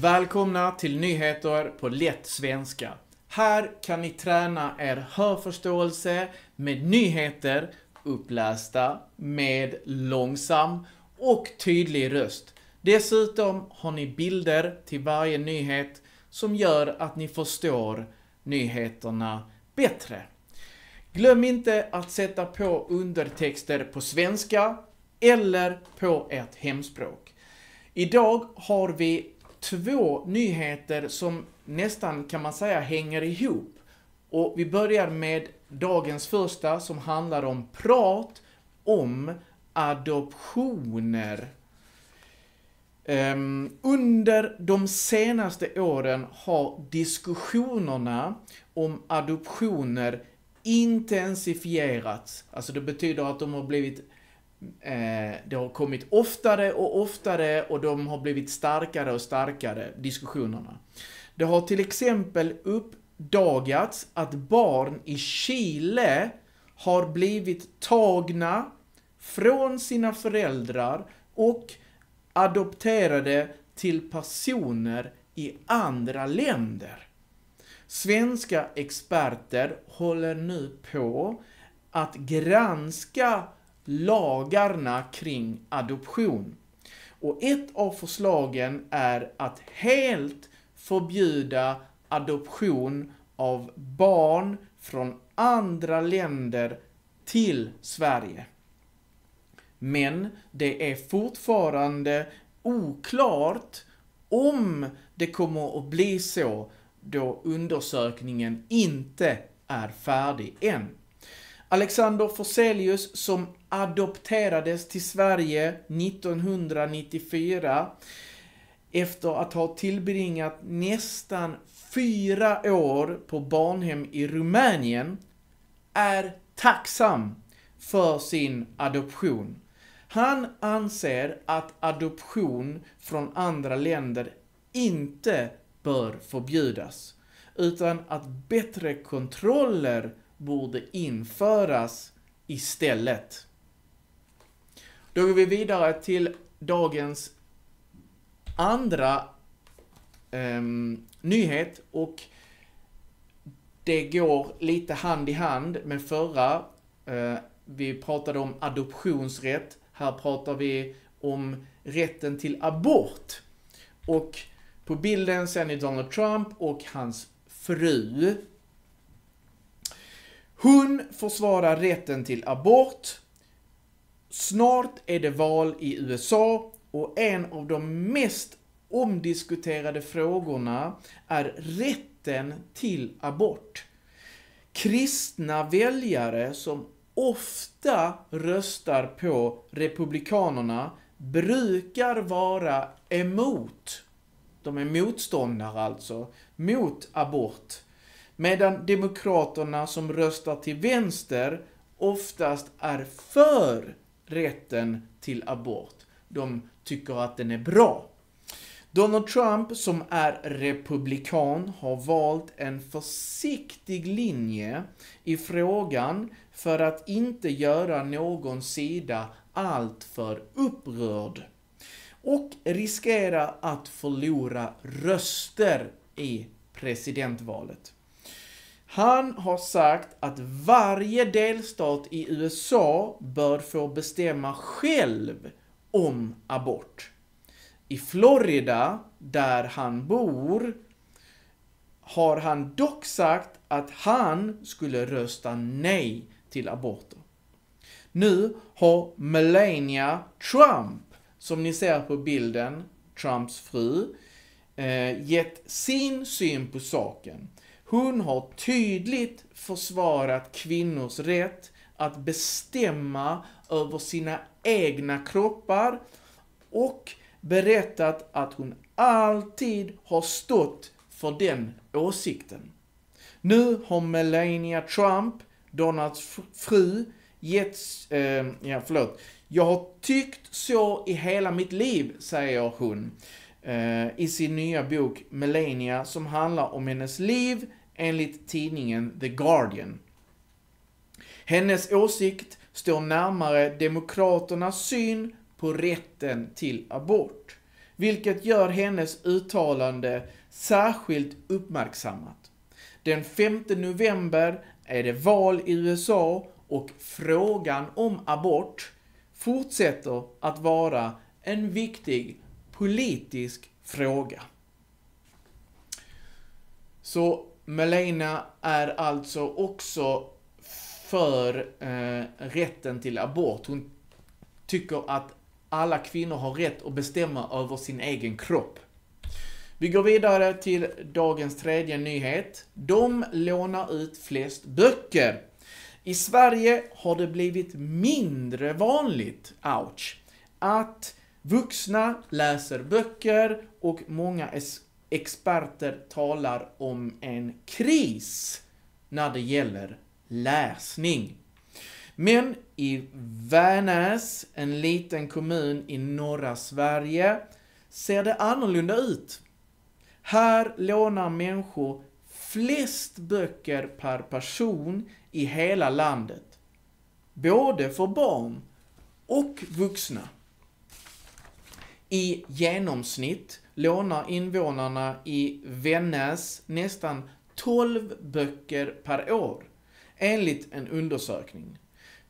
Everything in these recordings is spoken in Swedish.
Välkomna till nyheter på lätt svenska. Här kan ni träna er hörförståelse med nyheter upplästa med långsam och tydlig röst. Dessutom har ni bilder till varje nyhet som gör att ni förstår nyheterna bättre. Glöm inte att sätta på undertexter på svenska eller på ert hemspråk. Idag har vi två nyheter som nästan kan man säga hänger ihop. Och vi börjar med dagens första som handlar om prat om adoptioner. Under de senaste åren har diskussionerna om adoptioner intensifierats. Alltså det betyder att de har blivit det har kommit oftare och oftare och de har blivit starkare och starkare, diskussionerna. Det har till exempel uppdagats att barn i Chile har blivit tagna från sina föräldrar och adopterade till personer i andra länder. Svenska experter håller nu på att granska lagarna kring adoption. Och ett av förslagen är att helt förbjuda adoption av barn från andra länder till Sverige. Men det är fortfarande oklart om det kommer att bli så då undersökningen inte är färdig än. Alexander Forselius som adopterades till Sverige 1994 efter att ha tillbringat nästan 4 år på barnhem i Rumänien är tacksam för sin adoption. Han anser att adoption från andra länder inte bör förbjudas utan att bättre kontroller borde införas istället. Då går vi vidare till dagens andra nyhet och det går lite hand i hand med förra. Vi pratade om adoptionsrätt. Här pratar vi om rätten till abort. Och på bilden ser ni Donald Trump och hans fru. Hon försvarar rätten till abort. Snart är det val i USA och en av de mest omdiskuterade frågorna är rätten till abort. Kristna väljare som ofta röstar på republikanerna brukar vara emot. De är motståndare alltså, mot abort. Medan demokraterna som röstar till vänster oftast är för rätten till abort. De tycker att den är bra. Donald Trump som är republikan har valt en försiktig linje i frågan för att inte göra någon sida alltför upprörd. Och riskera att förlora röster i presidentvalet. Han har sagt att varje delstat i USA bör få bestämma själv om abort. I Florida, där han bor, har han dock sagt att han skulle rösta nej till aborter. Nu har Melania Trump, som ni ser på bilden, Trumps fru, gett sin syn på saken. Hon har tydligt försvarat kvinnors rätt att bestämma över sina egna kroppar och berättat att hon alltid har stått för den åsikten. Nu har Melania Trump, Donalds fru, jag har tyckt så i hela mitt liv, säger hon i sin nya bok Melania som handlar om hennes liv enligt tidningen The Guardian. Hennes åsikt står närmare demokraternas syn på rätten till abort. vilket gör hennes uttalande särskilt uppmärksammat. Den 5 november är det val i USA och frågan om abort fortsätter att vara en viktig politisk fråga. Så Melania är alltså också för rätten till abort. Hon tycker att alla kvinnor har rätt att bestämma över sin egen kropp. Vi går vidare till dagens tredje nyhet. De lånar ut flest böcker. I Sverige har det blivit mindre vanligt, att vuxna läser böcker och många experter talar om en kris när det gäller läsning. Men i Värnäs, en liten kommun i norra Sverige, ser det annorlunda ut. Här lånar människor flest böcker per person i hela landet. Både för barn och vuxna. I genomsnitt lånar invånarna i Vännäs nästan 12 böcker per år, enligt en undersökning.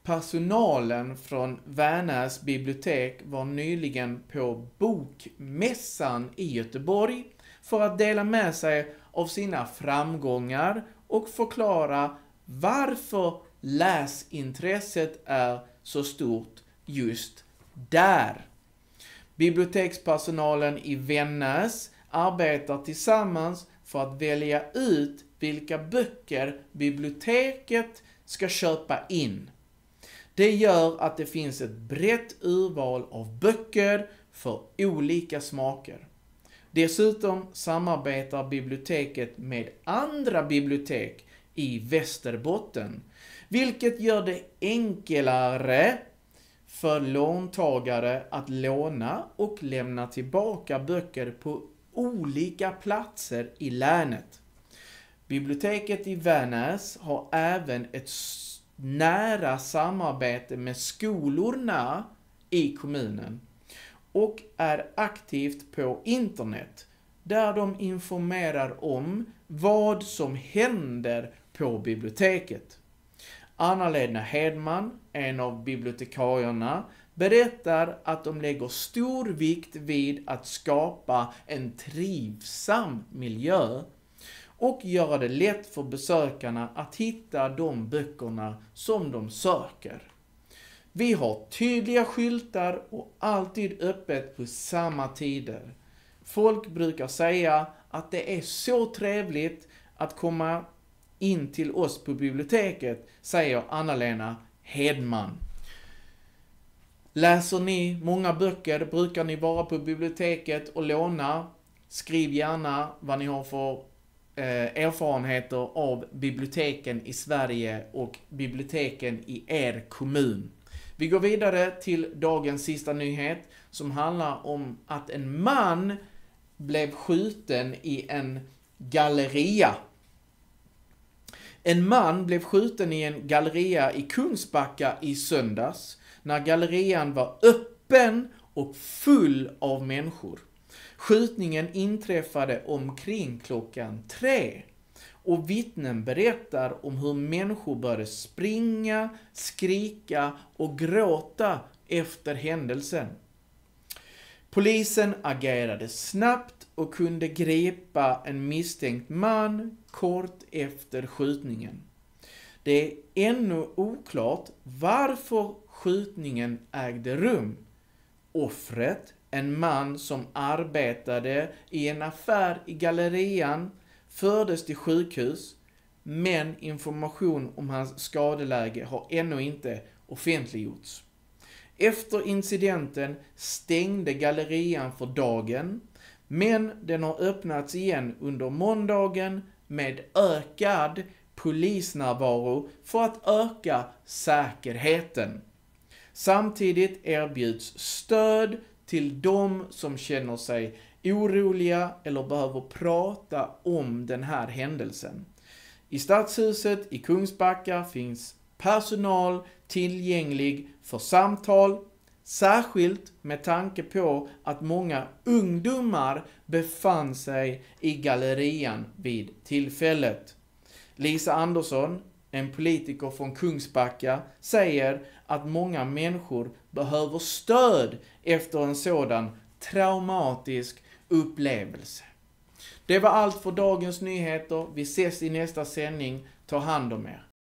Personalen från Värnäs bibliotek var nyligen på Bokmässan i Göteborg för att dela med sig av sina framgångar och förklara varför läsintresset är så stort just där. Bibliotekspersonalen i Vännäs arbetar tillsammans för att välja ut vilka böcker biblioteket ska köpa in. Det gör att det finns ett brett urval av böcker för olika smaker. Dessutom samarbetar biblioteket med andra bibliotek i Västerbotten, vilket gör det enklare för låntagare att låna och lämna tillbaka böcker på olika platser i länet. Biblioteket i Värnäs har även ett nära samarbete med skolorna i kommunen och är aktivt på internet där de informerar om vad som händer på biblioteket. Anna-Lena Hedman, en av bibliotekarierna, berättar att de lägger stor vikt vid att skapa en trivsam miljö och göra det lätt för besökarna att hitta de böckerna som de söker. Vi har tydliga skyltar och alltid öppet på samma tider. Folk brukar säga att det är så trevligt att komma in till oss på biblioteket, säger Anna-Lena Hedman. Läser ni många böcker? Brukar ni vara på biblioteket och låna? Skriv gärna vad ni har för erfarenheter av biblioteken i Sverige och biblioteken i er kommun. Vi går vidare till dagens sista nyhet som handlar om att en man blev skjuten i en galleria. En man blev skjuten i en galleria i Kungsbacka i söndags när gallerian var öppen och full av människor. Skjutningen inträffade omkring klockan 3 och vittnen berättar om hur människor började springa, skrika och gråta efter händelsen. Polisen agerade snabbt och kunde gripa en misstänkt man kort efter skjutningen. Det är ännu oklart varför skjutningen ägde rum. Offret, en man som arbetade i en affär i gallerian, fördes till sjukhus, men information om hans skadeläge har ännu inte offentliggjorts. Efter incidenten stängde gallerian för dagen, men den har öppnats igen under måndagen med ökad polisnärvaro för att öka säkerheten. Samtidigt erbjuds stöd till de som känner sig oroliga eller behöver prata om den här händelsen. I Stadshuset i Kungsbacka finns personal tillgänglig för samtal, Särskilt med tanke på att många ungdomar befann sig i gallerian vid tillfället. Lisa Andersson, en politiker från Kungsbacka, säger att många människor behöver stöd efter en sådan traumatisk upplevelse. Det var allt för dagens nyheter. Vi ses i nästa sändning. Ta hand om er.